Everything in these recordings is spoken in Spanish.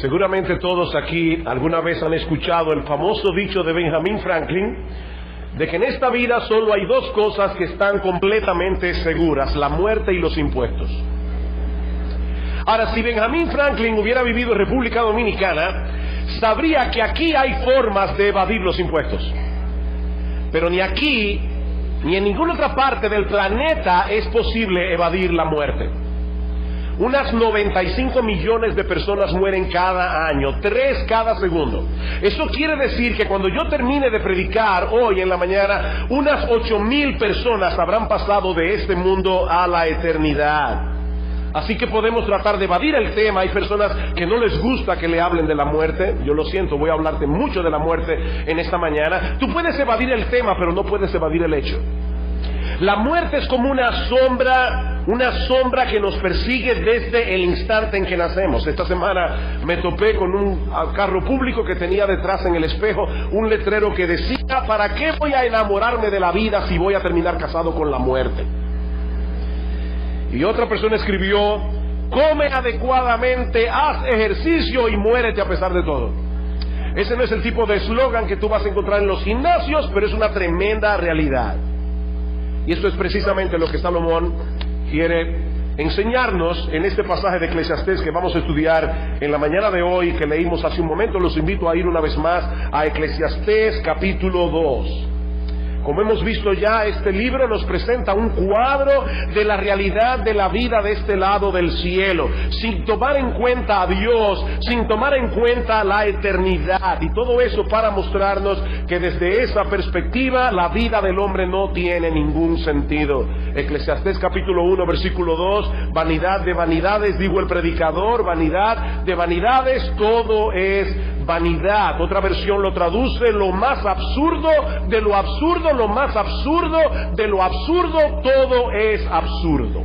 Seguramente todos aquí alguna vez han escuchado el famoso dicho de Benjamin Franklin, de que en esta vida solo hay dos cosas que están completamente seguras: la muerte y los impuestos. Ahora, si Benjamin Franklin hubiera vivido en República Dominicana, sabría que aquí hay formas de evadir los impuestos. Pero ni aquí, ni en ninguna otra parte del planeta es posible evadir la muerte. Unas 95 millones de personas mueren cada año, 3 cada segundo. Eso quiere decir que cuando yo termine de predicar hoy en la mañana, unas 8,000 personas habrán pasado de este mundo a la eternidad. Así que podemos tratar de evadir el tema. Hay personas que no les gusta que le hablen de la muerte. Yo lo siento, voy a hablarte mucho de la muerte en esta mañana. Tú puedes evadir el tema, pero no puedes evadir el hecho. La muerte es como una sombra que nos persigue desde el instante en que nacemos. Esta semana me topé con un carro público que tenía detrás en el espejo un letrero que decía: ¿para qué voy a enamorarme de la vida si voy a terminar casado con la muerte? Y otra persona escribió: come adecuadamente, haz ejercicio y muérete a pesar de todo. Ese no es el tipo de eslogan que tú vas a encontrar en los gimnasios, pero es una tremenda realidad. Y esto es precisamente lo que Salomón quiere enseñarnos en este pasaje de Eclesiastés que vamos a estudiar en la mañana de hoy, que leímos hace un momento. Los invito a ir una vez más a Eclesiastés capítulo 2. Como hemos visto ya, este libro nos presenta un cuadro de la realidad de la vida de este lado del cielo, sin tomar en cuenta a Dios, sin tomar en cuenta la eternidad, y todo eso para mostrarnos que desde esa perspectiva la vida del hombre no tiene ningún sentido. Eclesiastés capítulo 1 versículo 2: vanidad de vanidades, digo el predicador, vanidad de vanidades, todo es vanidad. Otra versión lo traduce: lo más absurdo de lo absurdo, lo más absurdo de lo absurdo, todo es absurdo.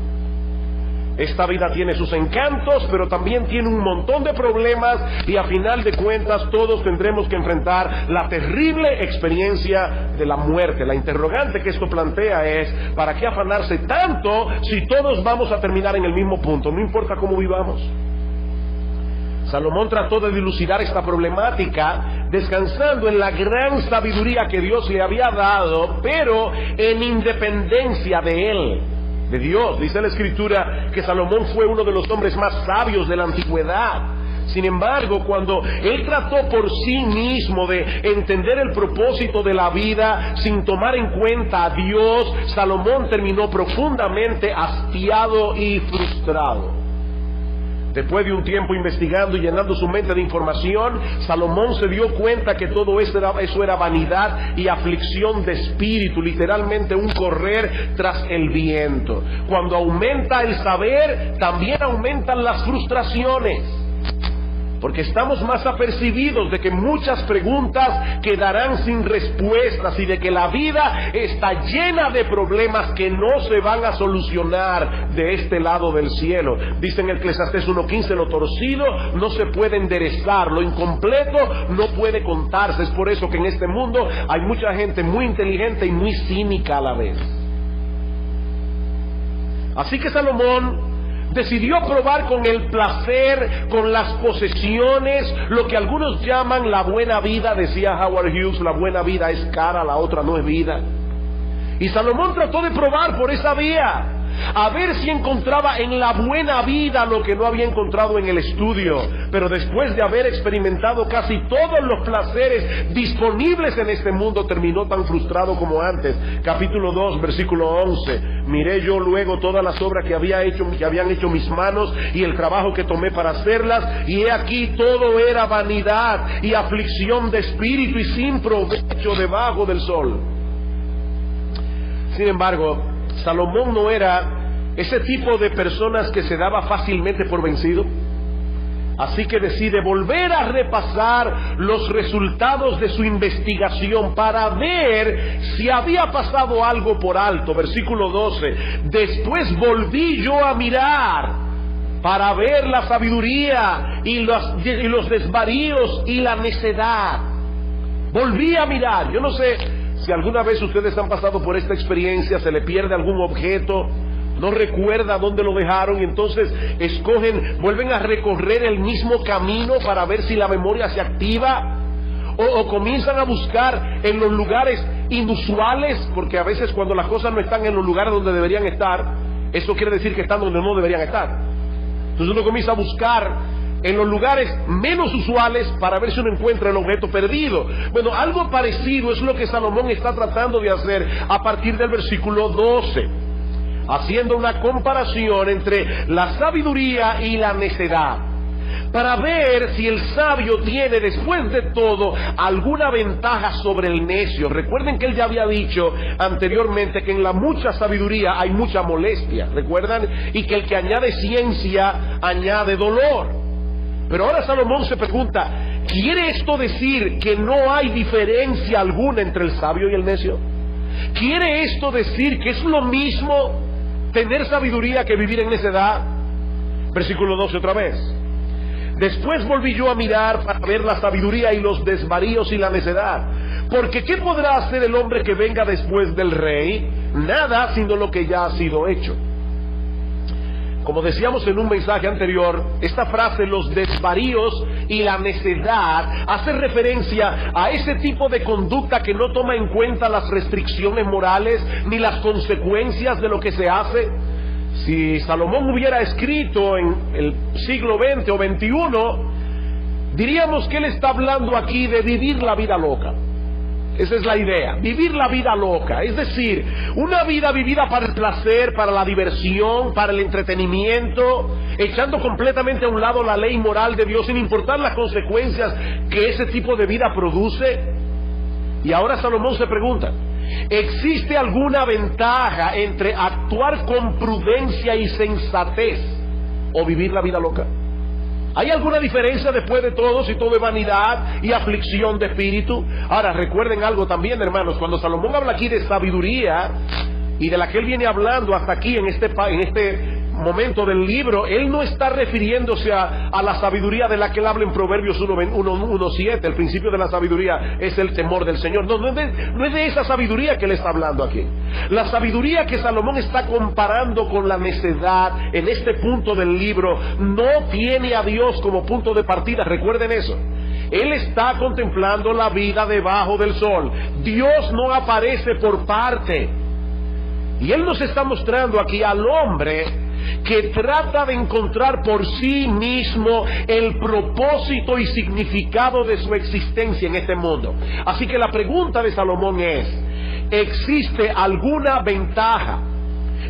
Esta vida tiene sus encantos, pero también tiene un montón de problemas, y a final de cuentas todos tendremos que enfrentar la terrible experiencia de la muerte. La interrogante que esto plantea es: ¿para qué afanarse tanto si todos vamos a terminar en el mismo punto? No importa cómo vivamos. Salomón trató de dilucidar esta problemática descansando en la gran sabiduría que Dios le había dado, pero en independencia de él, de Dios. Dice la Escritura que Salomón fue uno de los hombres más sabios de la antigüedad. Sin embargo, cuando él trató por sí mismo de entender el propósito de la vida sin tomar en cuenta a Dios, Salomón terminó profundamente hastiado y frustrado. Después de un tiempo investigando y llenando su mente de información, Salomón se dio cuenta que todo eso era vanidad y aflicción de espíritu, literalmente un correr tras el viento. Cuando aumenta el saber, también aumentan las frustraciones, porque estamos más apercibidos de que muchas preguntas quedarán sin respuestas y de que la vida está llena de problemas que no se van a solucionar de este lado del cielo. Dice en Eclesiastés 1:15: lo torcido no se puede enderezar, lo incompleto no puede contarse. Es por eso que en este mundo hay mucha gente muy inteligente y muy cínica a la vez. Así que Salomón decidió probar con el placer, con las posesiones, lo que algunos llaman la buena vida. Decía Howard Hughes: la buena vida es cara, la otra no es vida. Y Salomón trató de probar por esa vía, a ver si encontraba en la buena vida lo que no había encontrado en el estudio. Pero después de haber experimentado casi todos los placeres disponibles en este mundo, terminó tan frustrado como antes. Capítulo 2 versículo 11: miré yo luego todas las obras que habían hecho mis manos y el trabajo que tomé para hacerlas, y he aquí todo era vanidad y aflicción de espíritu y sin provecho debajo del sol. Sin embargo, Salomón no era ese tipo de personas que se daba fácilmente por vencido. Así que decide volver a repasar los resultados de su investigación para ver si había pasado algo por alto. Versículo 12: después volví yo a mirar para ver la sabiduría y los desvaríos y la necedad. Volví a mirar. Yo no sé si alguna vez ustedes han pasado por esta experiencia: se le pierde algún objeto no recuerda dónde lo dejaron, y entonces vuelven a recorrer el mismo camino para ver si la memoria se activa, o comienzan a buscar en los lugares inusuales, porque a veces cuando las cosas no están en los lugares donde deberían estar, eso quiere decir que están donde no deberían estar. Entonces uno comienza a buscar en los lugares menos usuales para ver si uno encuentra el objeto perdido. Bueno, algo parecido es lo que Salomón está tratando de hacer a partir del versículo 12, haciendo una comparación entre la sabiduría y la necedad, para ver si el sabio tiene, después de todo, alguna ventaja sobre el necio. Recuerden que él ya había dicho anteriormente que en la mucha sabiduría hay mucha molestia, ¿recuerdan? Y que el que añade ciencia añade dolor. Pero ahora Salomón se pregunta, ¿quiere esto decir que no hay diferencia alguna entre el sabio y el necio? ¿Quiere esto decir que es lo mismo tener sabiduría que vivir en necedad? Versículo 12 otra vez. Después volví yo a mirar para ver la sabiduría y los desvaríos y la necedad. Porque ¿qué podrá hacer el hombre que venga después del rey? Nada, sino lo que ya ha sido hecho. Como decíamos en un mensaje anterior, esta frase, los desvaríos y la necedad, hace referencia a ese tipo de conducta que no toma en cuenta las restricciones morales ni las consecuencias de lo que se hace. Si Salomón hubiera escrito en el siglo XX o XXI, diríamos que él está hablando aquí de vivir la vida loca. Esa es la idea, vivir la vida loca, es decir, una vida vivida para el placer, para la diversión, para el entretenimiento, echando completamente a un lado la ley moral de Dios sin importar las consecuencias que ese tipo de vida produce. Y ahora Salomón se pregunta, ¿existe alguna ventaja entre actuar con prudencia y sensatez o vivir la vida loca? ¿Hay alguna diferencia después de todo si todo es vanidad y aflicción de espíritu? Ahora recuerden algo también, hermanos, cuando Salomón habla aquí de sabiduría y de la que él viene hablando hasta aquí en este momento del libro, él no está refiriéndose a la sabiduría de la que él habla en Proverbios 1:7. El principio de la sabiduría es el temor del Señor. No es de esa sabiduría que él está hablando aquí. La sabiduría que Salomón está comparando con la necedad en este punto del libro no tiene a Dios como punto de partida. Recuerden eso. Él está contemplando la vida debajo del sol. Dios no aparece por parte. Y él nos está mostrando aquí al hombre que trata de encontrar por sí mismo el propósito y significado de su existencia en este mundo. Así que la pregunta de Salomón es, ¿existe alguna ventaja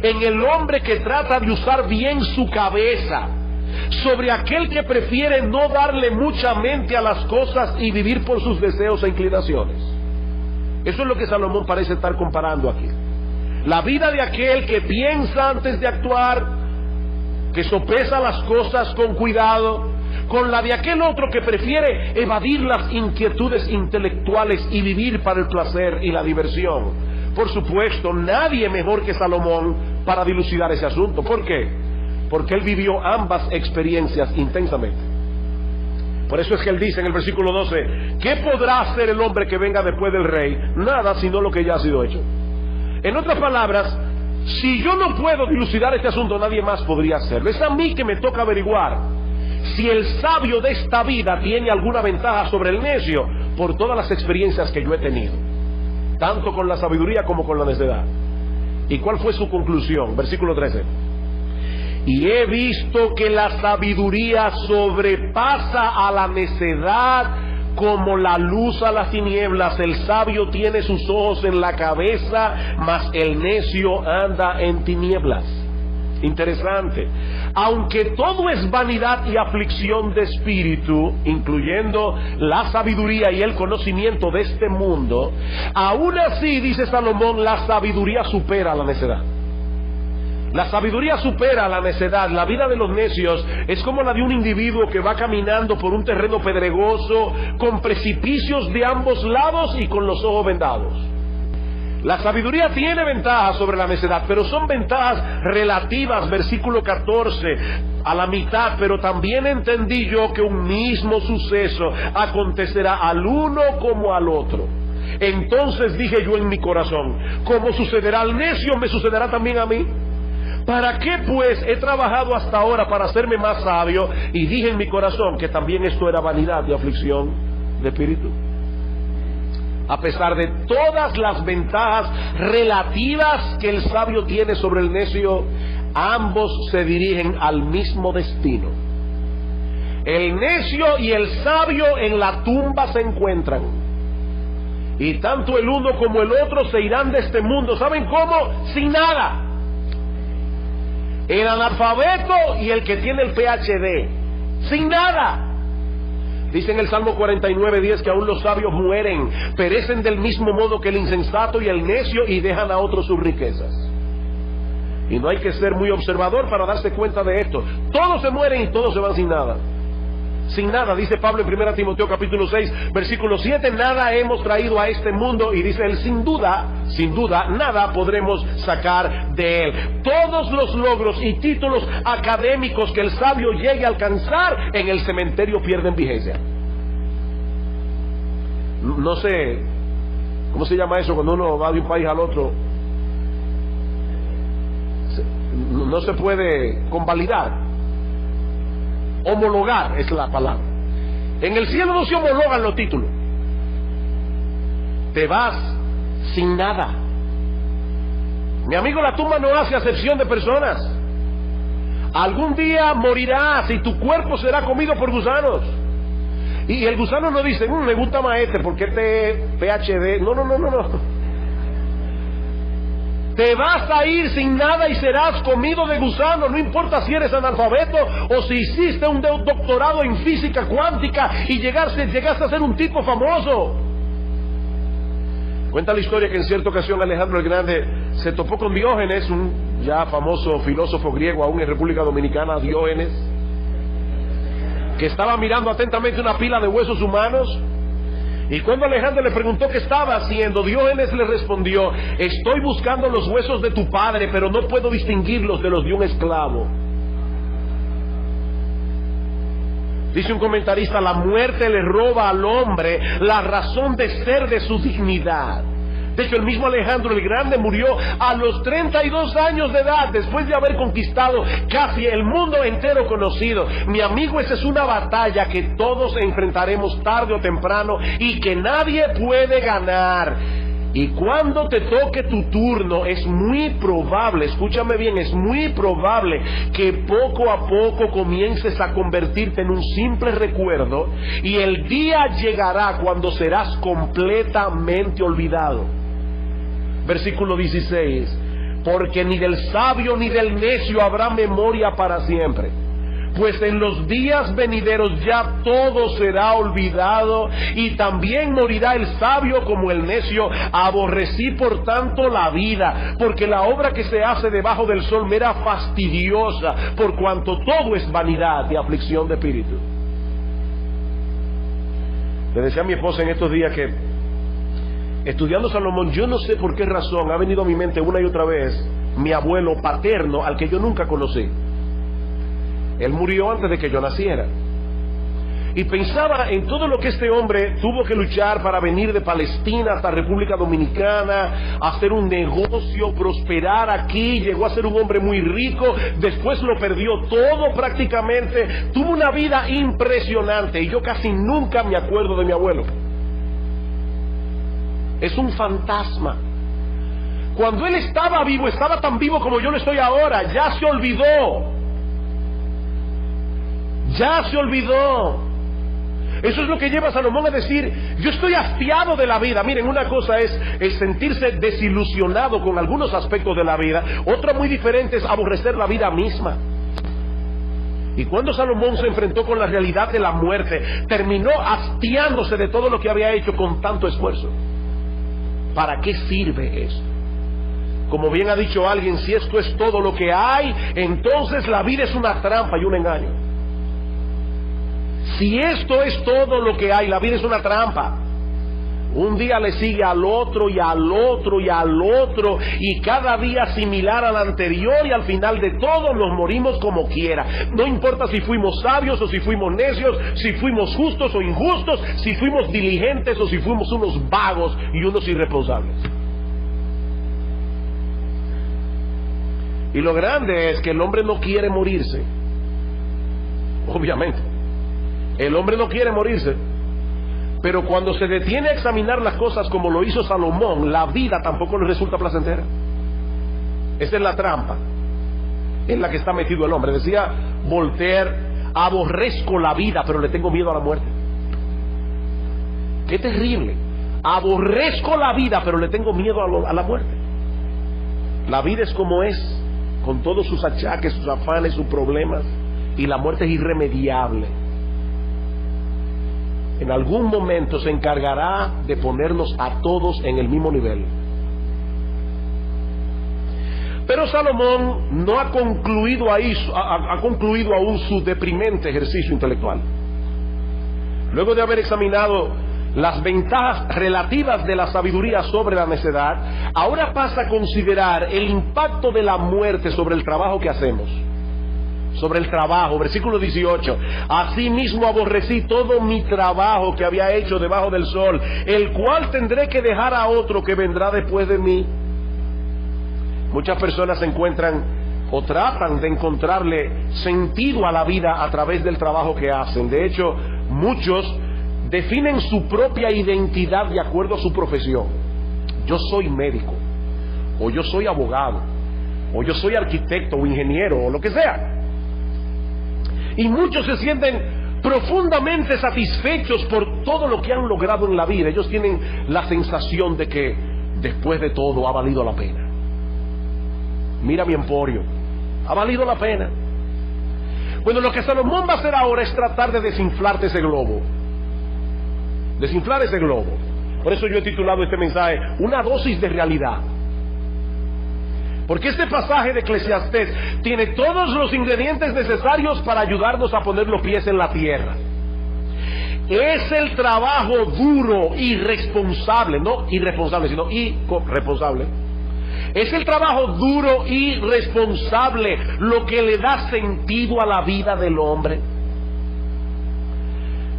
en el hombre que trata de usar bien su cabeza sobre aquel que prefiere no darle mucha mente a las cosas y vivir por sus deseos e inclinaciones? Eso es lo que Salomón parece estar comparando aquí. La vida de aquel que piensa antes de actuar, que sopesa las cosas con cuidado, con la de aquel otro que prefiere evadir las inquietudes intelectuales y vivir para el placer y la diversión. Por supuesto, nadie mejor que Salomón para dilucidar ese asunto. ¿Por qué? Porque él vivió ambas experiencias intensamente. Por eso es que él dice en el versículo 12, ¿qué podrá hacer el hombre que venga después del rey? Nada, sino lo que ya ha sido hecho. En otras palabras, si yo no puedo dilucidar este asunto, nadie más podría hacerlo. Es a mí que me toca averiguar si el sabio de esta vida tiene alguna ventaja sobre el necio por todas las experiencias que yo he tenido, tanto con la sabiduría como con la necedad. ¿Y cuál fue su conclusión? Versículo 13. Y he visto que la sabiduría sobrepasa a la necedad como la luz a las tinieblas. El sabio tiene sus ojos en la cabeza, mas el necio anda en tinieblas. Interesante. Aunque todo es vanidad y aflicción de espíritu, incluyendo la sabiduría y el conocimiento de este mundo, aún así, dice Salomón, la sabiduría supera a la necedad. La sabiduría supera a la necedad. La vida de los necios es como la de un individuo que va caminando por un terreno pedregoso, con precipicios de ambos lados y con los ojos vendados. La sabiduría tiene ventajas sobre la necedad, pero son ventajas relativas. Versículo 14, a la mitad. Pero también entendí yo que un mismo suceso acontecerá al uno como al otro. Entonces dije yo en mi corazón, como sucederá al necio, me sucederá también a mí. ¿Para qué pues he trabajado hasta ahora para hacerme más sabio? Y dije en mi corazón que también esto era vanidad y aflicción de espíritu. A pesar de todas las ventajas relativas que el sabio tiene sobre el necio, ambos se dirigen al mismo destino. El necio y el sabio en la tumba se encuentran, y tanto el uno como el otro se irán de este mundo. ¿Saben cómo? Sin nada. El analfabeto y el que tiene el PhD, sin nada. Dice en el Salmo 49:10 que aún los sabios mueren, perecen del mismo modo que el insensato y el necio, y dejan a otros sus riquezas. Y no hay que ser muy observador para darse cuenta de esto. Todos se mueren y todos se van sin nada. Sin nada, dice Pablo en 1 Timoteo capítulo 6, versículo 7, nada hemos traído a este mundo, y dice él, sin duda, nada podremos sacar de él. Todos los logros y títulos académicos que el sabio llegue a alcanzar en el cementerio pierden vigencia. No sé, ¿cómo se llama eso cuando uno va de un país al otro? No se puede convalidar. Homologar es la palabra. En el cielo no se homologan los títulos. Te vas sin nada. Mi amigo, la tumba no hace acepción de personas. Algún día morirás y tu cuerpo será comido por gusanos. Y el gusano no dice, me gusta más porque este PhD. No. Te vas a ir sin nada y serás comido de gusanos. No importa si eres analfabeto o si hiciste un doctorado en física cuántica y llegaste a ser un tipo famoso. Cuenta la historia que en cierta ocasión Alejandro el Grande se topó con Diógenes, un ya famoso filósofo griego aún en República Dominicana, Diógenes, que estaba mirando atentamente una pila de huesos humanos. Y cuando Alejandro le preguntó qué estaba haciendo, Diógenes le respondió, estoy buscando los huesos de tu padre, pero no puedo distinguirlos de los de un esclavo. Dice un comentarista, la muerte le roba al hombre la razón de ser de su dignidad. De hecho, el mismo Alejandro el Grande murió a los 32 años de edad, después de haber conquistado casi el mundo entero conocido. Mi amigo, esa es una batalla que todos enfrentaremos tarde o temprano y que nadie puede ganar. Y cuando te toque tu turno, es muy probable, escúchame bien, es muy probable que poco a poco comiences a convertirte en un simple recuerdo, y el día llegará cuando serás completamente olvidado. Versículo 16, porque ni del sabio ni del necio habrá memoria para siempre, pues en los días venideros ya todo será olvidado, y también morirá el sabio como el necio. Aborrecí por tanto la vida, porque la obra que se hace debajo del sol me era fastidiosa, por cuanto todo es vanidad y aflicción de espíritu. Le decía a mi esposa en estos días que estudiando Salomón, yo no sé por qué razón ha venido a mi mente una y otra vez mi abuelo paterno, al que yo nunca conocí. Él murió antes de que yo naciera. Y pensaba en todo lo que este hombre tuvo que luchar para venir de Palestina hasta República Dominicana, hacer un negocio, prosperar aquí, llegó a ser un hombre muy rico, después lo perdió todo prácticamente, tuvo una vida impresionante, y yo casi nunca me acuerdo de mi abuelo. Es un fantasma. Cuando él estaba vivo, estaba tan vivo como yo lo estoy ahora, ya se olvidó. Ya se olvidó. Eso es lo que lleva a Salomón a decir, yo estoy hastiado de la vida. Miren, una cosa es el sentirse desilusionado con algunos aspectos de la vida, otra muy diferente es aborrecer la vida misma. Y cuando Salomón se enfrentó con la realidad de la muerte, terminó hastiándose de todo lo que había hecho con tanto esfuerzo. ¿Para qué sirve esto? Como bien ha dicho alguien, si esto es todo lo que hay, entonces la vida es una trampa y un engaño. Si esto es todo lo que hay, la vida es una trampa. Un día le sigue al otro y al otro y al otro, y cada día similar al anterior, y al final de todo nos morimos como quiera. No importa si fuimos sabios o si fuimos necios, si fuimos justos o injustos, si fuimos diligentes o si fuimos unos vagos y unos irresponsables. Y lo grande es que el hombre no quiere morirse. Obviamente, el hombre no quiere morirse. Pero cuando se detiene a examinar las cosas como lo hizo Salomón, la vida tampoco le resulta placentera. Esa es la trampa en la que está metido el hombre. Decía Voltaire: aborrezco la vida, pero le tengo miedo a la muerte. Qué terrible. Aborrezco la vida, pero le tengo miedo a la muerte. La vida es como es, con todos sus achaques, sus afanes, sus problemas, y la muerte es irremediable. En algún momento se encargará de ponernos a todos en el mismo nivel. Pero Salomón no ha concluido aún su deprimente ejercicio intelectual. Luego de haber examinado las ventajas relativas de la sabiduría sobre la necedad, ahora pasa a considerar el impacto de la muerte sobre el trabajo que hacemos. Sobre el trabajo, versículo 18: asimismo aborrecí todo mi trabajo que había hecho debajo del sol, el cual tendré que dejar a otro que vendrá después de mí. Muchas personas encuentran o tratan de encontrarle sentido a la vida a través del trabajo que hacen. De hecho, muchos definen su propia identidad de acuerdo a su profesión. Yo soy médico, o yo soy abogado, o yo soy arquitecto o ingeniero, o lo que sea. Y muchos se sienten profundamente satisfechos por todo lo que han logrado en la vida. Ellos tienen la sensación de que después de todo ha valido la pena. Mira mi emporio, ha valido la pena. Bueno, lo que Salomón va a hacer ahora es tratar de desinflarte ese globo. Desinflar ese globo. Por eso yo he titulado este mensaje una dosis de realidad. Porque este pasaje de Eclesiastés tiene todos los ingredientes necesarios para ayudarnos a poner los pies en la tierra. Es el trabajo duro y responsable, no irresponsable, sino responsable. Es el trabajo duro y responsable lo que le da sentido a la vida del hombre.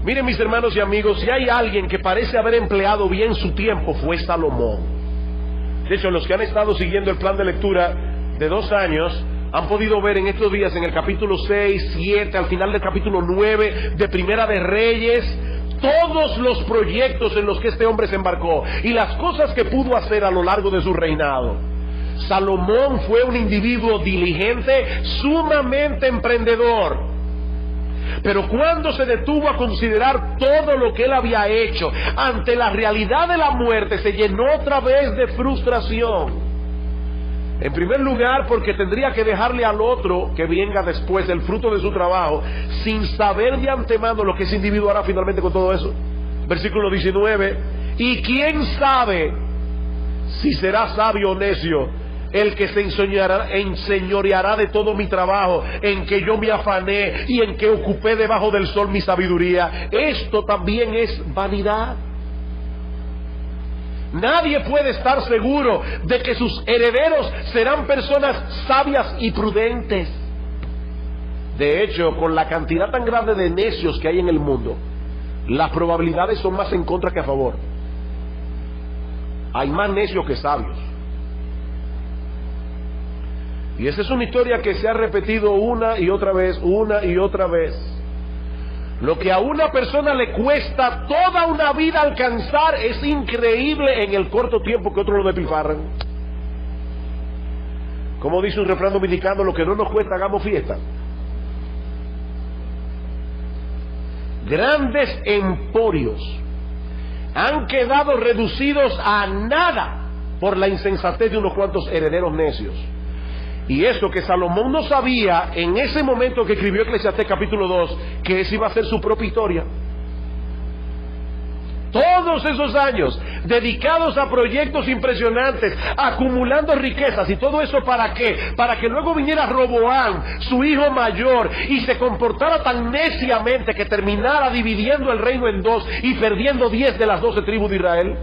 Miren, mis hermanos y amigos, si hay alguien que parece haber empleado bien su tiempo, fue Salomón. De hecho, los que han estado siguiendo el plan de lectura de 2 años han podido ver en estos días, en el capítulo 6, 7, al final del capítulo 9 de Primera de Reyes, todos los proyectos en los que este hombre se embarcó y las cosas que pudo hacer a lo largo de su reinado. Salomón fue un individuo diligente, sumamente emprendedor. Pero cuando se detuvo a considerar todo lo que él había hecho, ante la realidad de la muerte, se llenó otra vez de frustración. En primer lugar, porque tendría que dejarle al otro que venga después el fruto de su trabajo, sin saber de antemano lo que ese individuo hará finalmente con todo eso. Versículo 19: y quién sabe si será sabio o necio el que se enseñoreará de todo mi trabajo, en que yo me afané y en que ocupé debajo del sol mi sabiduría. Esto también es vanidad. Nadie puede estar seguro de que sus herederos serán personas sabias y prudentes. De hecho, con la cantidad tan grande de necios que hay en el mundo, las probabilidades son más en contra que a favor. Hay más necios que sabios. Y esa es una historia que se ha repetido una y otra vez. Lo que a una persona le cuesta toda una vida alcanzar es increíble en el corto tiempo que otros lo despilfarran. Como dice un refrán dominicano: lo que no nos cuesta, hagamos fiesta. Grandes emporios han quedado reducidos a nada por la insensatez de unos cuantos herederos necios. Y eso que Salomón no sabía en ese momento que escribió Eclesiastés capítulo 2, que esa iba a ser su propia historia. Todos esos años dedicados a proyectos impresionantes, acumulando riquezas, y todo eso ¿para qué? Para que luego viniera Roboam, su hijo mayor, y se comportara tan neciamente que terminara dividiendo el reino en 2 y perdiendo 10 de las 12 tribus de Israel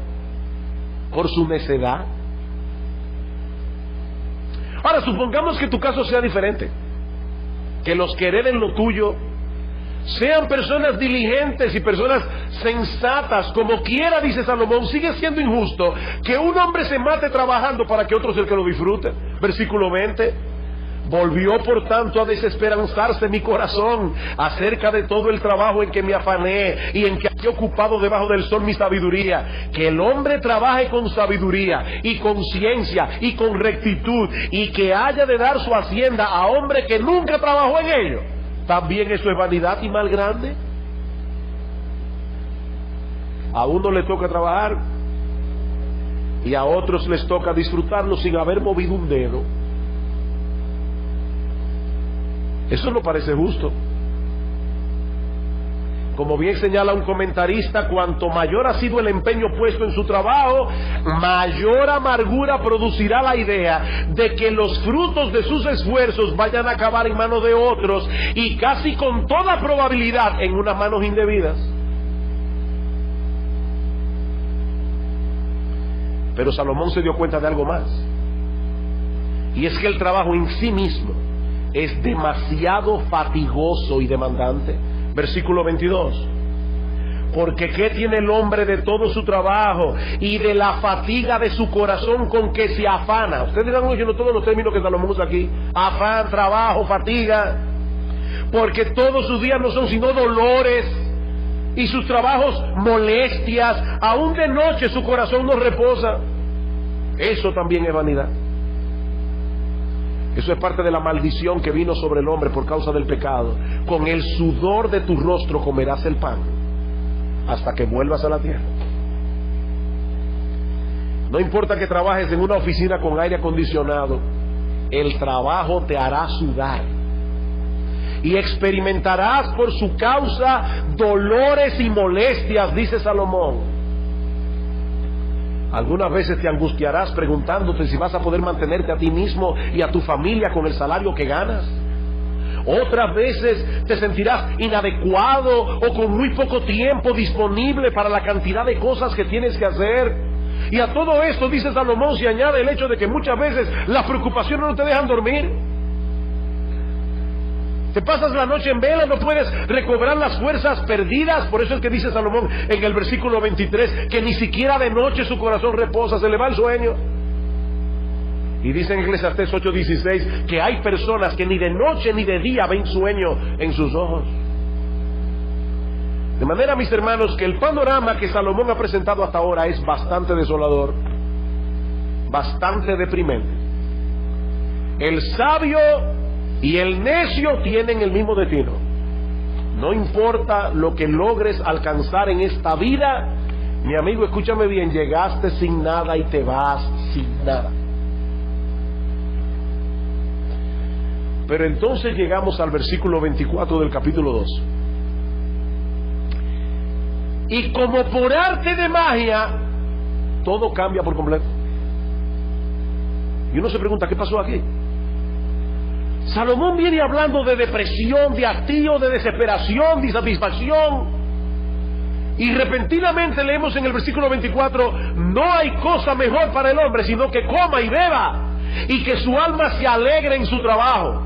por su necedad. Ahora, supongamos que tu caso sea diferente, que los que hereden lo tuyo sean personas diligentes y personas sensatas. Como quiera, dice Salomón, sigue siendo injusto que un hombre se mate trabajando para que otro sea el que lo disfrute. Versículo 20: Volvió por tanto a desesperanzarse mi corazón acerca de todo el trabajo en que me afané y en que he ocupado debajo del sol mi sabiduría. Que el hombre trabaje con sabiduría y con ciencia y con rectitud, y que haya de dar su hacienda a hombre que nunca trabajó en ello. También eso es vanidad y mal grande. A uno le toca trabajar y a otros les toca disfrutarlo sin haber movido un dedo. Eso no parece justo. Como bien señala un comentarista, cuanto mayor ha sido el empeño puesto en su trabajo, mayor amargura producirá la idea de que los frutos de sus esfuerzos vayan a acabar en manos de otros, y casi con toda probabilidad en unas manos indebidas. Pero Salomón se dio cuenta de algo más, y es que el trabajo en sí mismo es demasiado fatigoso y demandante. Versículo 22. Porque ¿qué tiene el hombre de todo su trabajo y de la fatiga de su corazón con que se afana? Ustedes están oyendo todos los términos que Salomón usa aquí: afán, trabajo, fatiga. Porque todos sus días no son sino dolores, y sus trabajos molestias. Aún de noche su corazón no reposa. Eso también es vanidad. Eso es parte de la maldición que vino sobre el hombre por causa del pecado. Con el sudor de tu rostro comerás el pan hasta que vuelvas a la tierra. No importa que trabajes en una oficina con aire acondicionado, el trabajo te hará sudar, y experimentarás por su causa dolores y molestias, dice Salomón. Algunas veces te angustiarás preguntándote si vas a poder mantenerte a ti mismo y a tu familia con el salario que ganas. Otras veces te sentirás inadecuado o con muy poco tiempo disponible para la cantidad de cosas que tienes que hacer. Y a todo esto, dice Salomón, se añade el hecho de que muchas veces las preocupaciones no te dejan dormir. Te pasas la noche en vela, no puedes recobrar las fuerzas perdidas. Por eso es que dice Salomón en el versículo 23 que ni siquiera de noche su corazón reposa, se le va el sueño. Y dice en Eclesiastés 8:16 que hay personas que ni de noche ni de día ven sueño en sus ojos. De manera, mis hermanos, que el panorama que Salomón ha presentado hasta ahora es bastante desolador, bastante deprimente. El sabio y el necio tienen el mismo destino. No importa lo que logres alcanzar en esta vida, mi amigo, escúchame bien, llegaste sin nada y te vas sin nada. Pero entonces llegamos al versículo 24 del capítulo 2. Y como por arte de magia, todo cambia por completo. Y uno se pregunta, ¿qué pasó aquí? Salomón viene hablando de depresión, de hastío, de desesperación, de insatisfacción, y repentinamente leemos en el versículo 24: no hay cosa mejor para el hombre sino que coma y beba, y que su alma se alegre en su trabajo.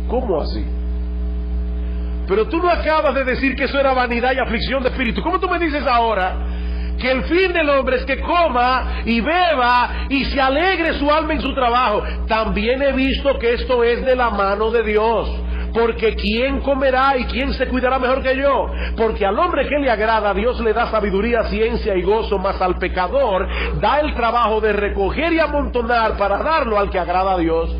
¿Cómo así? Pero tú no acabas de decir que eso era vanidad y aflicción de espíritu. ¿Cómo tú me dices ahora que el fin del hombre es que coma y beba y se alegre su alma en su trabajo? También he visto que esto es de la mano de Dios. Porque ¿quién comerá y quién se cuidará mejor que yo? Porque al hombre que le agrada, Dios le da sabiduría, ciencia y gozo, mas al pecador da el trabajo de recoger y amontonar para darlo al que agrada a Dios.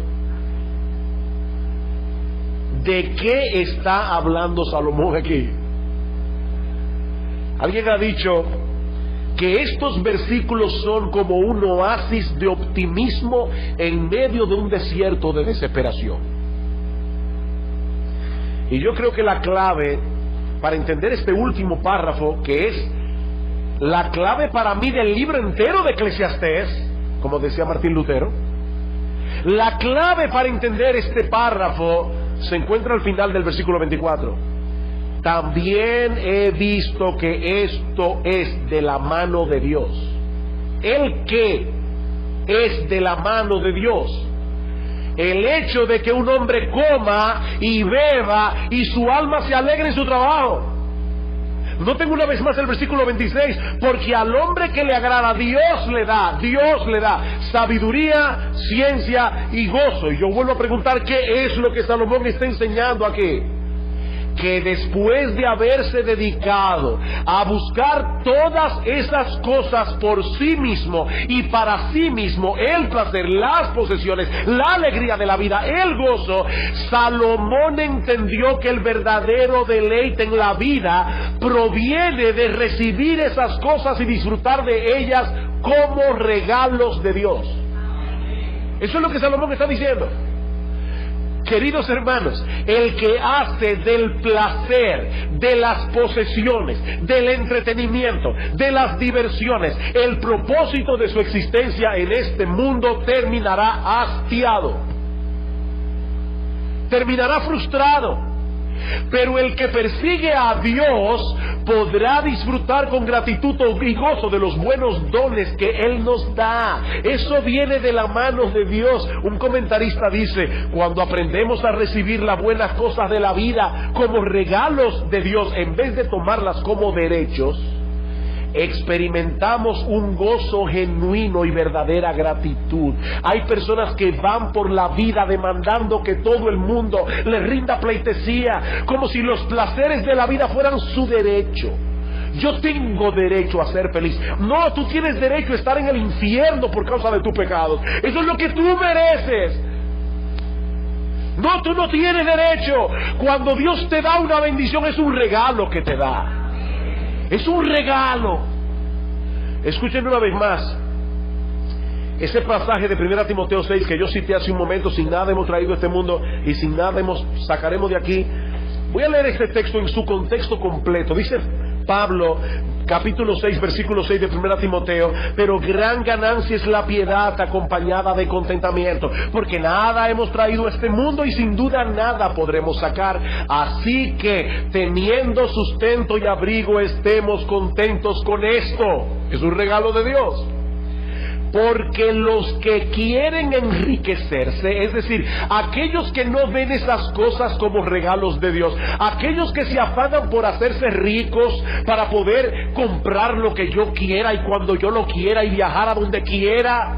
¿De qué está hablando Salomón aquí? Alguien ha dicho que estos versículos son como un oasis de optimismo en medio de un desierto de desesperación. Y yo creo que la clave para entender este último párrafo, que es la clave para mí del libro entero de Eclesiastés, como decía Martín Lutero, la clave para entender este párrafo se encuentra al final del versículo 24. También he visto que esto es de la mano de Dios. ¿El qué es de la mano de Dios? El hecho de que un hombre coma y beba y su alma se alegre en su trabajo. Noten una vez más el versículo 26, porque al hombre que le agrada, Dios le da sabiduría, ciencia y gozo. Y yo vuelvo a preguntar, ¿qué es lo que Salomón está enseñando aquí? Que después de haberse dedicado a buscar todas esas cosas por sí mismo y para sí mismo, el placer, las posesiones, la alegría de la vida, el gozo, Salomón entendió que el verdadero deleite en la vida proviene de recibir esas cosas y disfrutar de ellas como regalos de Dios. Eso es lo que Salomón está diciendo. Queridos hermanos, el que hace del placer, de las posesiones, del entretenimiento, de las diversiones, el propósito de su existencia en este mundo, terminará hastiado, terminará frustrado. Pero el que persigue a Dios podrá disfrutar con gratitud y gozo de los buenos dones que Él nos da. Eso viene de la mano de Dios. Un comentarista dice, cuando aprendemos a recibir las buenas cosas de la vida como regalos de Dios, en vez de tomarlas como derechos, experimentamos un gozo genuino y verdadera gratitud. Hay personas que van por la vida demandando que todo el mundo le rinda pleitesía, como si los placeres de la vida fueran su derecho. Yo tengo derecho a ser feliz. No, tú tienes derecho a estar en el infierno por causa de tus pecados. Eso es lo que tú mereces. No, tú no tienes derecho. Cuando Dios te da una bendición, es un regalo que te da. Es un regalo. Escuchen una vez más ese pasaje de 1 Timoteo 6 que yo cité hace un momento. Sin nada hemos traído a este mundo y sin nada sacaremos de aquí. Voy a leer este texto en su contexto completo. Dice Pablo, capítulo 6, versículo 6 de 1 Timoteo, pero gran ganancia es la piedad acompañada de contentamiento, porque nada hemos traído a este mundo y sin duda nada podremos sacar. Así que, teniendo sustento y abrigo, estemos contentos con esto. Es un regalo de Dios. Porque los que quieren enriquecerse, es decir, aquellos que no ven esas cosas como regalos de Dios, aquellos que se afanan por hacerse ricos para poder comprar lo que yo quiera y cuando yo lo quiera y viajar a donde quiera,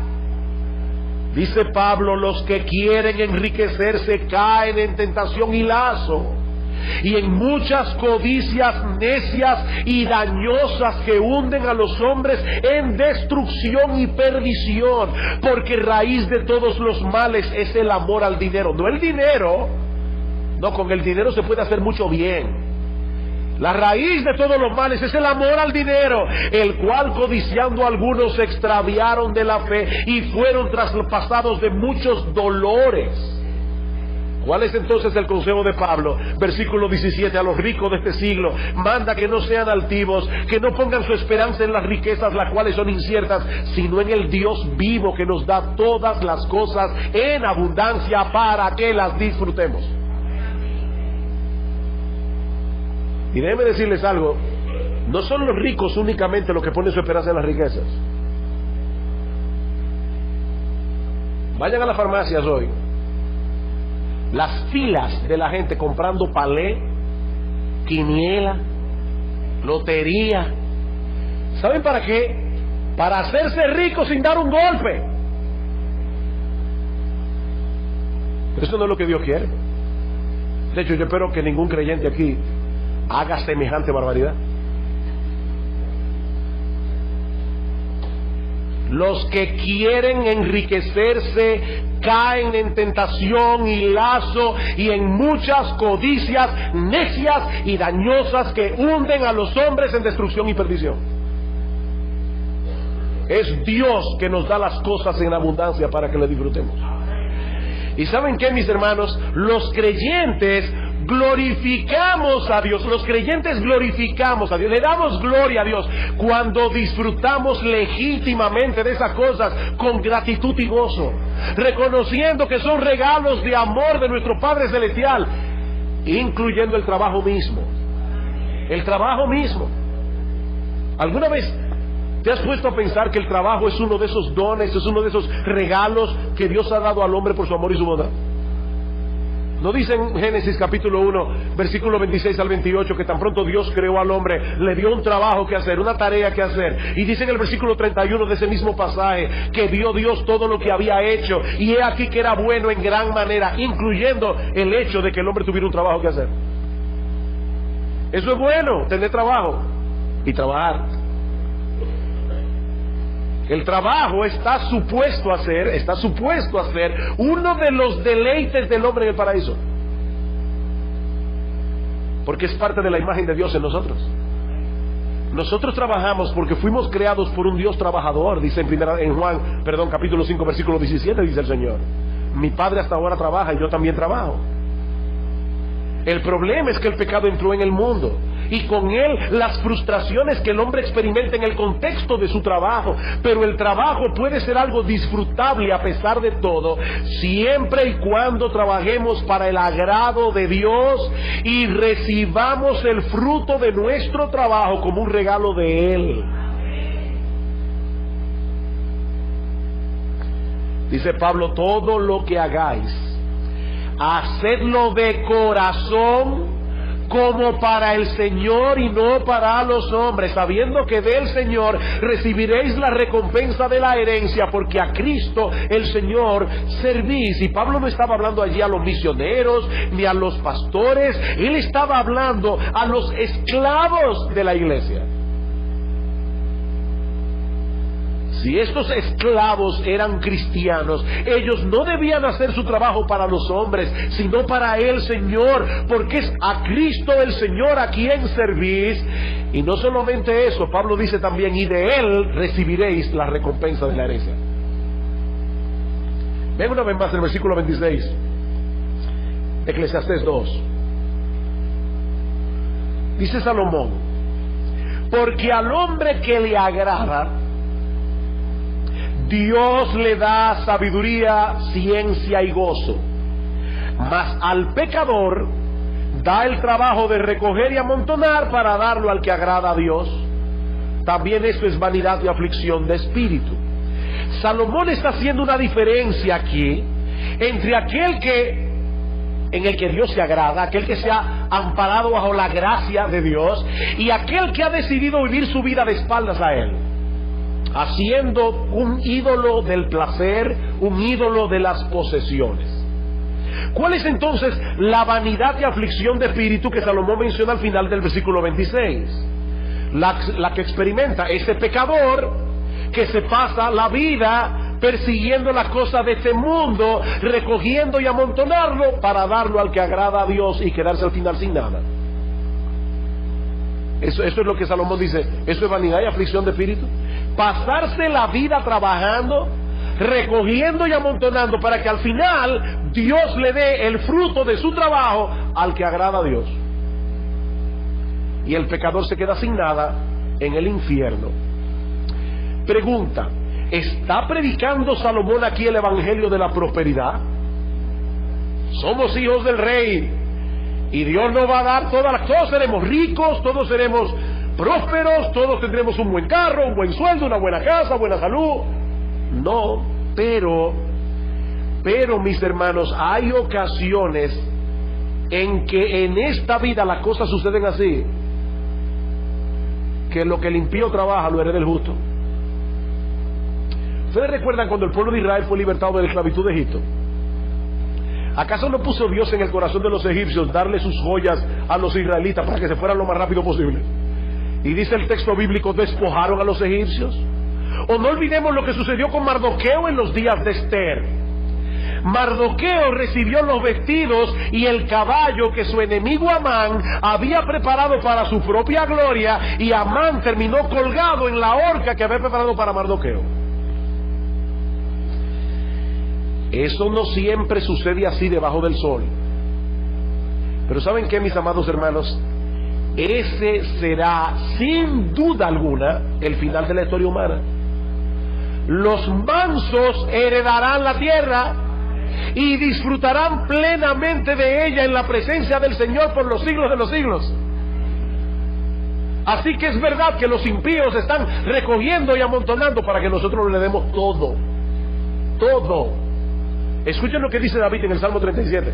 dice Pablo, los que quieren enriquecerse caen en tentación y lazo, y en muchas codicias necias y dañosas que hunden a los hombres en destrucción y perdición, porque raíz de todos los males es el amor al dinero. No el dinero, no, con el dinero se puede hacer mucho bien. La raíz de todos los males es el amor al dinero, el cual codiciando algunos se extraviaron de la fe y fueron traspasados de muchos dolores. ¿Cuál es entonces el consejo de Pablo? Versículo 17, a los ricos de este siglo manda que no sean altivos, que no pongan su esperanza en las riquezas, las cuales son inciertas, sino en el Dios vivo que nos da todas las cosas en abundancia para que las disfrutemos. Y déjenme decirles algo, no son los ricos únicamente los que ponen su esperanza en las riquezas. Vayan a las farmacias hoy. Las filas de la gente comprando palé, quiniela, lotería. ¿Saben para qué? Para hacerse ricos sin dar un golpe. Pero eso no es lo que Dios quiere. De hecho, yo espero que ningún creyente aquí haga semejante barbaridad. Los que quieren enriquecerse caen en tentación y lazo y en muchas codicias necias y dañosas que hunden a los hombres en destrucción y perdición. Es Dios que nos da las cosas en abundancia para que le disfrutemos. ¿Y saben qué, mis hermanos? Los creyentes glorificamos a Dios. Los creyentes glorificamos a Dios, le damos gloria a Dios cuando disfrutamos legítimamente de esas cosas con gratitud y gozo, reconociendo que son regalos de amor de nuestro Padre Celestial, incluyendo el trabajo mismo. El trabajo mismo. ¿Alguna vez te has puesto a pensar que el trabajo es uno de esos dones, es uno de esos regalos que Dios ha dado al hombre por su amor y su bondad? ¿No dice en Génesis capítulo 1, versículo 26 al 28, que tan pronto Dios creó al hombre, le dio un trabajo que hacer, una tarea que hacer? Y dice en el versículo 31 de ese mismo pasaje, que vio Dios todo lo que había hecho, y he aquí que era bueno en gran manera, incluyendo el hecho de que el hombre tuviera un trabajo que hacer. Eso es bueno, tener trabajo y trabajar. El trabajo está supuesto a ser uno de los deleites del hombre en el paraíso, porque es parte de la imagen de Dios en nosotros. Nosotros trabajamos porque fuimos creados por un Dios trabajador, dice en Juan, capítulo 5, versículo 17, dice el Señor: mi Padre hasta ahora trabaja y yo también trabajo. El problema es que el pecado entró en el mundo, y con él las frustraciones que el hombre experimenta en el contexto de su trabajo. Pero el trabajo puede ser algo disfrutable a pesar de todo, siempre y cuando trabajemos para el agrado de Dios y recibamos el fruto de nuestro trabajo como un regalo de Él. Dice Pablo: todo lo que hagáis, hacedlo de corazón, como para el Señor y no para los hombres, sabiendo que del Señor recibiréis la recompensa de la herencia, porque a Cristo el Señor servís. Y Pablo no estaba hablando allí a los misioneros ni a los pastores, él estaba hablando a los esclavos de la iglesia. Si estos esclavos eran cristianos, ellos no debían hacer su trabajo para los hombres, sino para el Señor, porque es a Cristo el Señor a quien servís. Y no solamente eso, Pablo dice también: y de Él recibiréis la recompensa de la herencia. Ven una vez más el versículo 26, Eclesiastés 2. Dice Salomón: porque al hombre que le agrada, Dios le da sabiduría, ciencia y gozo, mas al pecador da el trabajo de recoger y amontonar para darlo al que agrada a Dios. También esto es vanidad y aflicción de espíritu. Salomón está haciendo una diferencia aquí entre aquel en el que Dios se agrada, aquel que se ha amparado bajo la gracia de Dios, y aquel que ha decidido vivir su vida de espaldas a Él, haciendo un ídolo del placer, un ídolo de las posesiones. ¿Cuál es entonces la vanidad y aflicción de espíritu que Salomón menciona al final del versículo 26? La que experimenta ese pecador que se pasa la vida persiguiendo las cosas de este mundo, recogiendo y amontonarlo para darlo al que agrada a Dios y quedarse al final sin nada. Eso es lo que Salomón dice. Eso es vanidad y aflicción de espíritu. Pasarse la vida trabajando, recogiendo y amontonando para que al final Dios le dé el fruto de su trabajo al que agrada a Dios. Y el pecador se queda sin nada en el infierno. Pregunta: ¿está predicando Salomón aquí el evangelio de la prosperidad? Somos hijos del rey y Dios nos va a dar todas las cosas. Todos seremos ricos, todos seremos prósperos, todos tendremos un buen carro, un buen sueldo, una buena casa, buena salud. No, pero mis hermanos, hay ocasiones en que en esta vida las cosas suceden así, que lo que el impío trabaja lo hereda el justo. ¿Ustedes recuerdan cuando el pueblo de Israel fue libertado de la esclavitud de Egipto? ¿Acaso no puso Dios en el corazón de los egipcios darle sus joyas a los israelitas para que se fueran lo más rápido posible? Y dice el texto bíblico: despojaron a los egipcios. O no olvidemos lo que sucedió con Mardoqueo en los días de Esther. Mardoqueo recibió los vestidos y el caballo que su enemigo Amán había preparado para su propia gloria, y Amán terminó colgado en la horca que había preparado para Mardoqueo. Eso no siempre sucede así debajo del sol. Pero ¿saben qué, mis amados hermanos? Ese será sin duda alguna el final de la historia humana. Los mansos heredarán la tierra y disfrutarán plenamente de ella en la presencia del Señor por los siglos de los siglos. Así que es verdad que los impíos están recogiendo y amontonando para que nosotros le demos todo. Todo. Escuchen lo que dice David en el Salmo 37.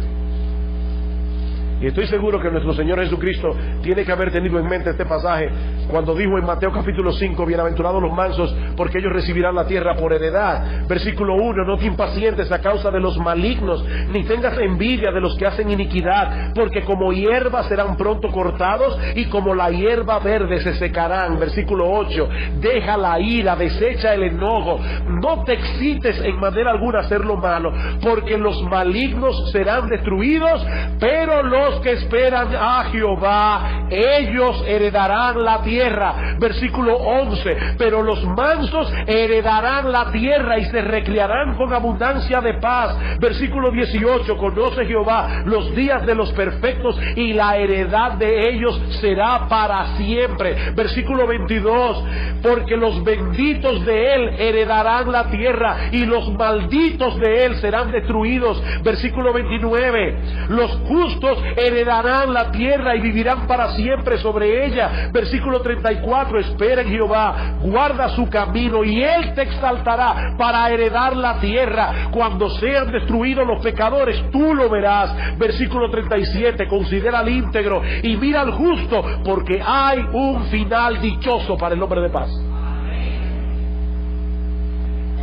Y estoy seguro que nuestro Señor Jesucristo tiene que haber tenido en mente este pasaje cuando dijo en Mateo capítulo 5, bienaventurados los mansos, porque ellos recibirán la tierra por heredad. Versículo 1, no te impacientes a causa de los malignos, ni tengas envidia de los que hacen iniquidad, porque como hierba serán pronto cortados, y como la hierba verde se secarán. Versículo 8, deja la ira, desecha el enojo, no te excites en manera alguna a hacer lo malo, porque los malignos serán destruidos, pero los que esperan a Jehová, ellos heredarán la tierra. Versículo 11, pero los mansos heredarán la tierra y se recrearán con abundancia de paz. Versículo 18, conoce Jehová los días de los perfectos y la heredad de ellos será para siempre. Versículo 22, porque los benditos de él heredarán la tierra y los malditos de él serán destruidos. Versículo 29, los justos heredarán la tierra y vivirán para siempre sobre ella. Versículo 34, espera en Jehová, guarda su camino y él te exaltará para heredar la tierra. Cuando sean destruidos los pecadores, tú lo verás. Versículo 37, considera al íntegro y mira al justo, porque hay un final dichoso para el hombre de paz.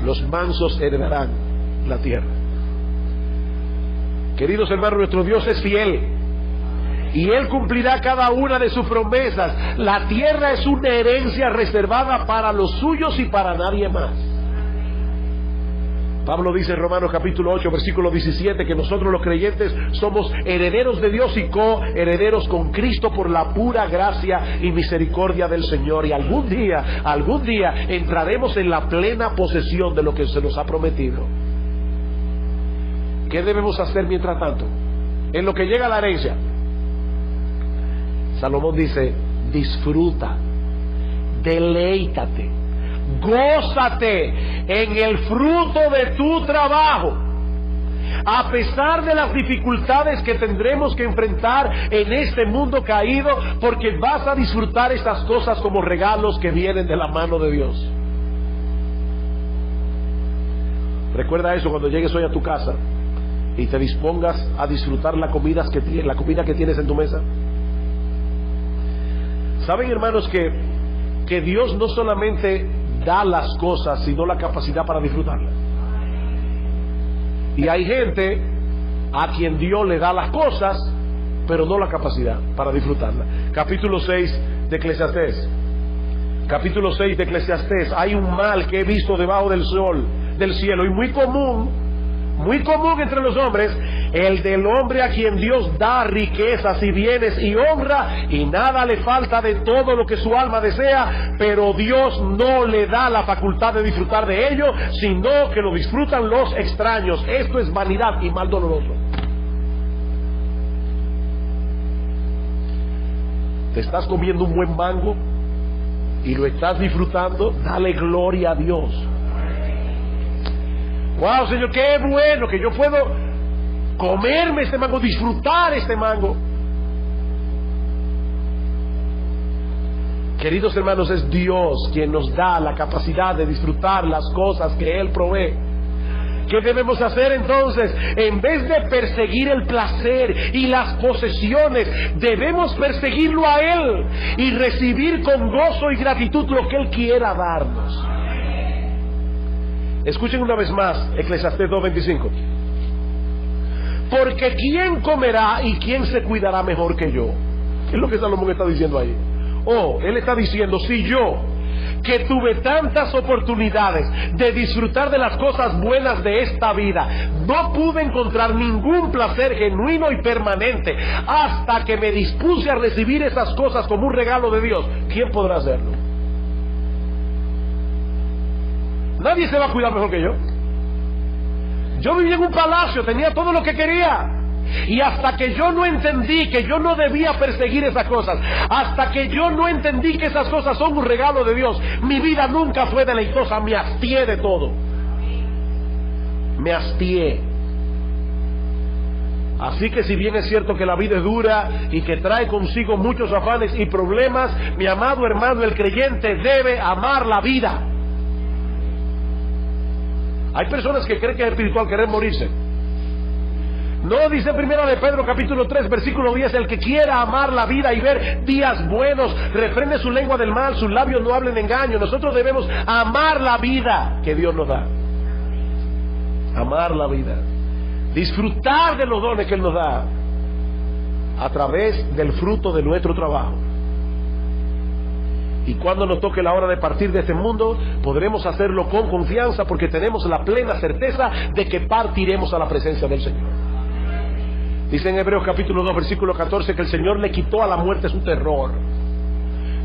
Los mansos heredarán la tierra. Queridos hermanos, nuestro Dios es fiel y Él cumplirá cada una de sus promesas. La tierra es una herencia reservada para los suyos y para nadie más. Pablo dice en Romanos capítulo 8 versículo 17 que nosotros los creyentes somos herederos de Dios y coherederos con Cristo por la pura gracia y misericordia del Señor, y algún día entraremos en la plena posesión de lo que se nos ha prometido. ¿Qué debemos hacer mientras tanto? En lo que llega a la herencia, Salomón dice: disfruta, deleítate, gózate en el fruto de tu trabajo, a pesar de las dificultades que tendremos que enfrentar en este mundo caído, porque vas a disfrutar estas cosas como regalos que vienen de la mano de Dios. Recuerda eso cuando llegues hoy a tu casa y te dispongas a disfrutar la comida que tienes en tu mesa. ¿Saben, hermanos, que Dios no solamente da las cosas, sino la capacidad para disfrutarlas? Y hay gente a quien Dios le da las cosas, pero no la capacidad para disfrutarlas. Capítulo 6 de Eclesiastés. Capítulo 6 de Eclesiastés. Hay un mal que he visto debajo del cielo, y muy común entre los hombres, el del hombre a quien Dios da riquezas y bienes y honra, y nada le falta de todo lo que su alma desea, pero Dios no le da la facultad de disfrutar de ello, sino que lo disfrutan los extraños. Esto es vanidad y mal doloroso. Te estás comiendo un buen mango y lo estás disfrutando, dale gloria a Dios. Wow, Señor, qué bueno que yo puedo comerme este mango, disfrutar este mango. Queridos hermanos, es Dios quien nos da la capacidad de disfrutar las cosas que Él provee. ¿Qué debemos hacer entonces? En vez de perseguir el placer y las posesiones, debemos perseguirlo a Él y recibir con gozo y gratitud lo que Él quiera darnos. Escuchen una vez más Eclesiastés 2:25. Porque ¿quién comerá y quién se cuidará mejor que yo? ¿Qué es lo que Salomón está diciendo ahí? Él está diciendo: si yo, que tuve tantas oportunidades de disfrutar de las cosas buenas de esta vida, no pude encontrar ningún placer genuino y permanente hasta que me dispuse a recibir esas cosas como un regalo de Dios, ¿quién podrá hacerlo? Nadie se va a cuidar mejor que yo. Yo vivía en un palacio, tenía todo lo que quería, y hasta que yo no entendí que yo no debía perseguir esas cosas, hasta que yo no entendí que esas cosas son un regalo de Dios, mi vida nunca fue deleitosa. Me hastié de todo. Me hastié. Así que si bien es cierto que la vida es dura y que trae consigo muchos afanes y problemas, mi amado hermano, el creyente debe amar la vida. Hay personas que creen que es espiritual querer morirse. No, dice primero de Pedro capítulo 3 versículo 10, el que quiera amar la vida y ver días buenos, refrene su lengua del mal, sus labios no hablen engaño. Nosotros debemos amar la vida que Dios nos da. Amar la vida. Disfrutar de los dones que Él nos da a través del fruto de nuestro trabajo. Y cuando nos toque la hora de partir de este mundo, podremos hacerlo con confianza porque tenemos la plena certeza de que partiremos a la presencia del Señor. Dice en Hebreos capítulo 2 versículo 14 que el Señor le quitó a la muerte su terror.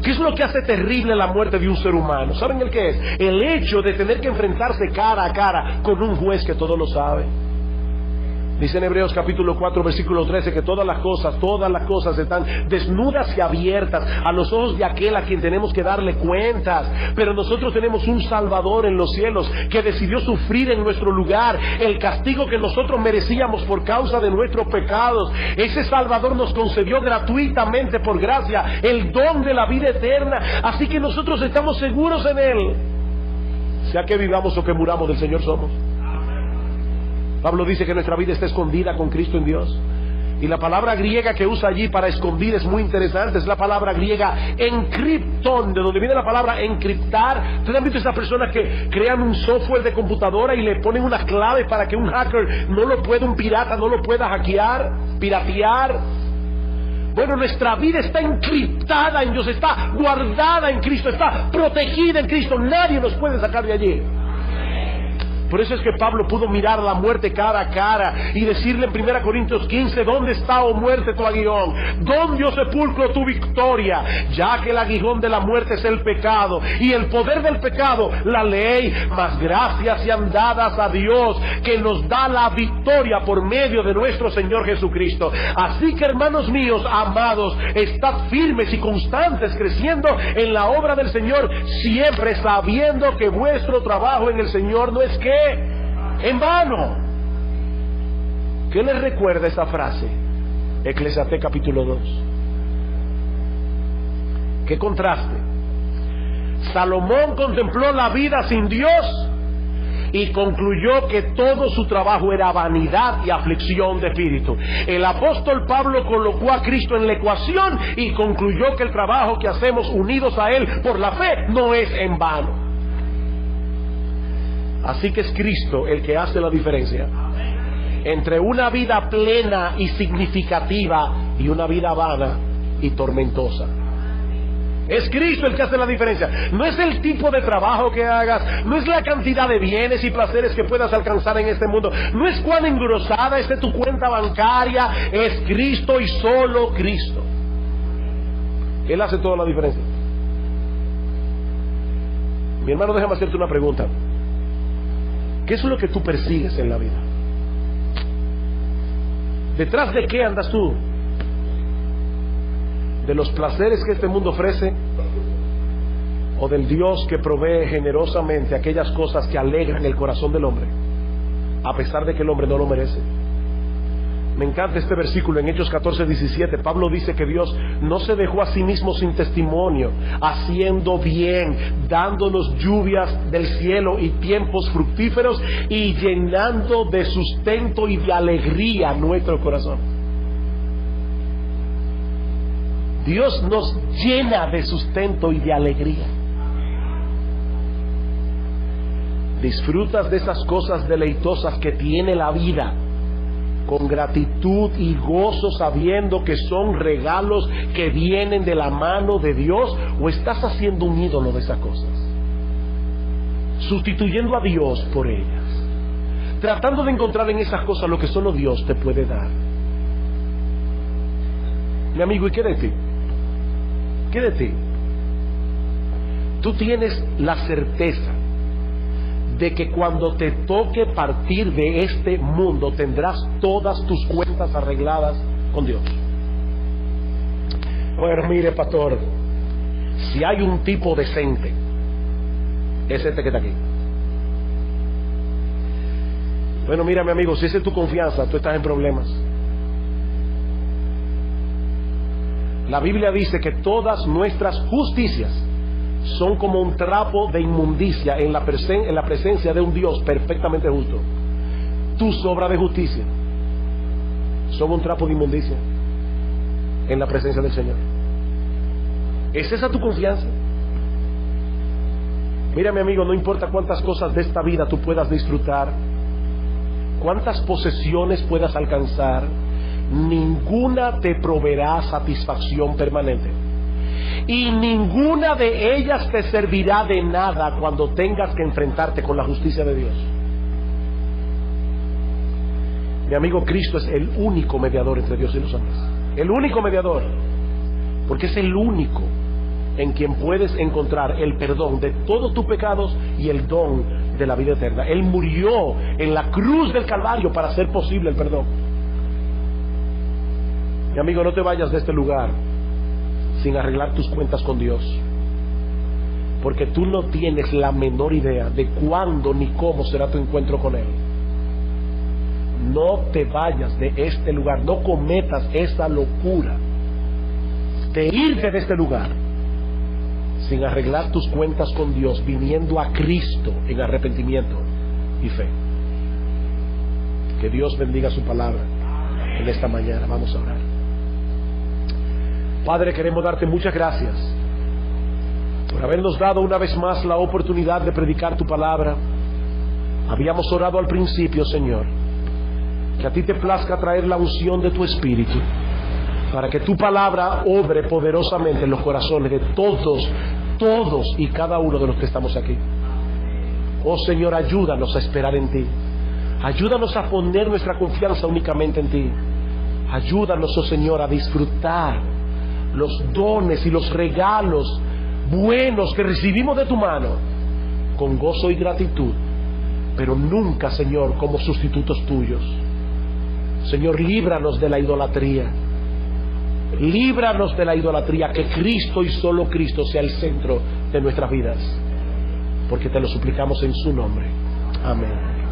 ¿Qué es lo que hace terrible la muerte de un ser humano? ¿Saben el qué es? El hecho de tener que enfrentarse cara a cara con un juez que todo lo sabe. Dice en Hebreos capítulo 4 versículo 13 que todas las cosas están desnudas y abiertas a los ojos de aquel a quien tenemos que darle cuentas. Pero nosotros tenemos un Salvador en los cielos que decidió sufrir en nuestro lugar el castigo que nosotros merecíamos por causa de nuestros pecados. Ese Salvador nos concedió gratuitamente por gracia el don de la vida eterna. Así que nosotros estamos seguros en Él. Sea que vivamos o que muramos, del Señor somos. Pablo dice que nuestra vida está escondida con Cristo en Dios. Y la palabra griega que usa allí para esconder es muy interesante. Es la palabra griega encriptón, de donde viene la palabra encriptar. ¿Ustedes han visto esas personas que crean un software de computadora y le ponen unas claves para que un hacker no lo pueda, un pirata no lo pueda piratear? Bueno, nuestra vida está encriptada en Dios, está guardada en Cristo, está protegida en Cristo. Nadie nos puede sacar de allí. Por eso es que Pablo pudo mirar a la muerte cara a cara y decirle en 1 Corintios 15, ¿dónde está, oh muerte, tu aguijón? ¿Dónde, oh sepulcro, tu victoria? Ya que el aguijón de la muerte es el pecado y el poder del pecado, la ley. Mas gracias sean dadas a Dios que nos da la victoria por medio de nuestro Señor Jesucristo. Así que, hermanos míos, amados, estad firmes y constantes creciendo en la obra del Señor, siempre sabiendo que vuestro trabajo en el Señor no es que en vano. ¿Qué les recuerda esa frase? Eclesiastés capítulo 2. ¿Qué contraste? Salomón contempló la vida sin Dios y concluyó que todo su trabajo era vanidad y aflicción de espíritu. El apóstol Pablo colocó a Cristo en la ecuación y concluyó que el trabajo que hacemos unidos a Él por la fe no es en vano. Así que es Cristo el que hace la diferencia entre una vida plena y significativa y una vida vana y tormentosa. Es Cristo el que hace la diferencia. No es el tipo de trabajo que hagas, no es la cantidad de bienes y placeres que puedas alcanzar en este mundo, no es cuán engrosada esté tu cuenta bancaria. Es Cristo y solo Cristo. Él hace toda la diferencia. Mi hermano, déjame hacerte una pregunta. ¿Qué es lo que tú persigues en la vida? ¿Detrás de qué andas tú? ¿De los placeres que este mundo ofrece? ¿O del Dios que provee generosamente aquellas cosas que alegran el corazón del hombre, a pesar de que el hombre no lo merece? Me encanta este versículo en Hechos 14:17. Pablo dice que Dios no se dejó a sí mismo sin testimonio, haciendo bien, dándonos lluvias del cielo y tiempos fructíferos y llenando de sustento y de alegría nuestro corazón. Dios nos llena de sustento y de alegría. Disfrutas de esas cosas deleitosas que tiene la vida con gratitud y gozo, sabiendo que son regalos que vienen de la mano de Dios, o estás haciendo un ídolo de esas cosas, sustituyendo a Dios por ellas, tratando de encontrar en esas cosas lo que solo Dios te puede dar. Mi amigo, ¿y qué de ti? ¿Qué de ti? Tú tienes la certeza de que cuando te toque partir de este mundo tendrás todas tus cuentas arregladas con Dios. Bueno, mire, pastor, si hay un tipo decente, es este que está aquí. Bueno, mira, mi amigo, si esa es tu confianza, tú estás en problemas. La Biblia dice que todas nuestras justicias son como un trapo de inmundicia en la presencia de un Dios perfectamente justo. Tu obra de justicia son un trapo de inmundicia en la presencia del Señor. ¿Es esa tu confianza? Mira, mi amigo, no importa cuántas cosas de esta vida tú puedas disfrutar, cuántas posesiones puedas alcanzar, ninguna te proveerá satisfacción permanente. Y ninguna de ellas te servirá de nada cuando tengas que enfrentarte con la justicia de Dios. Mi amigo, Cristo es el único mediador entre Dios y los hombres. El único mediador. Porque es el único en quien puedes encontrar el perdón de todos tus pecados y el don de la vida eterna. Él murió en la cruz del Calvario para hacer posible el perdón. Mi amigo, no te vayas de este lugar sin arreglar tus cuentas con Dios, porque tú no tienes la menor idea de cuándo ni cómo será tu encuentro con Él. No te vayas de este lugar, no cometas esa locura de irte de este lugar sin arreglar tus cuentas con Dios, viniendo a Cristo en arrepentimiento y fe. Que Dios bendiga su palabra en esta mañana. Vamos a orar. Padre, queremos darte muchas gracias por habernos dado una vez más la oportunidad de predicar tu palabra. Habíamos orado al principio, Señor, que a ti te plazca traer la unción de tu Espíritu para que tu palabra obre poderosamente en los corazones de todos y cada uno de los que estamos aquí. Oh Señor, ayúdanos a esperar en ti. Ayúdanos a poner nuestra confianza únicamente en ti. Ayúdanos, oh Señor, a disfrutar los dones y los regalos buenos que recibimos de tu mano con gozo y gratitud, pero nunca, Señor, como sustitutos tuyos. Señor, líbranos de la idolatría. Líbranos de la idolatría, que Cristo y solo Cristo sea el centro de nuestras vidas, porque te lo suplicamos en su nombre. Amén.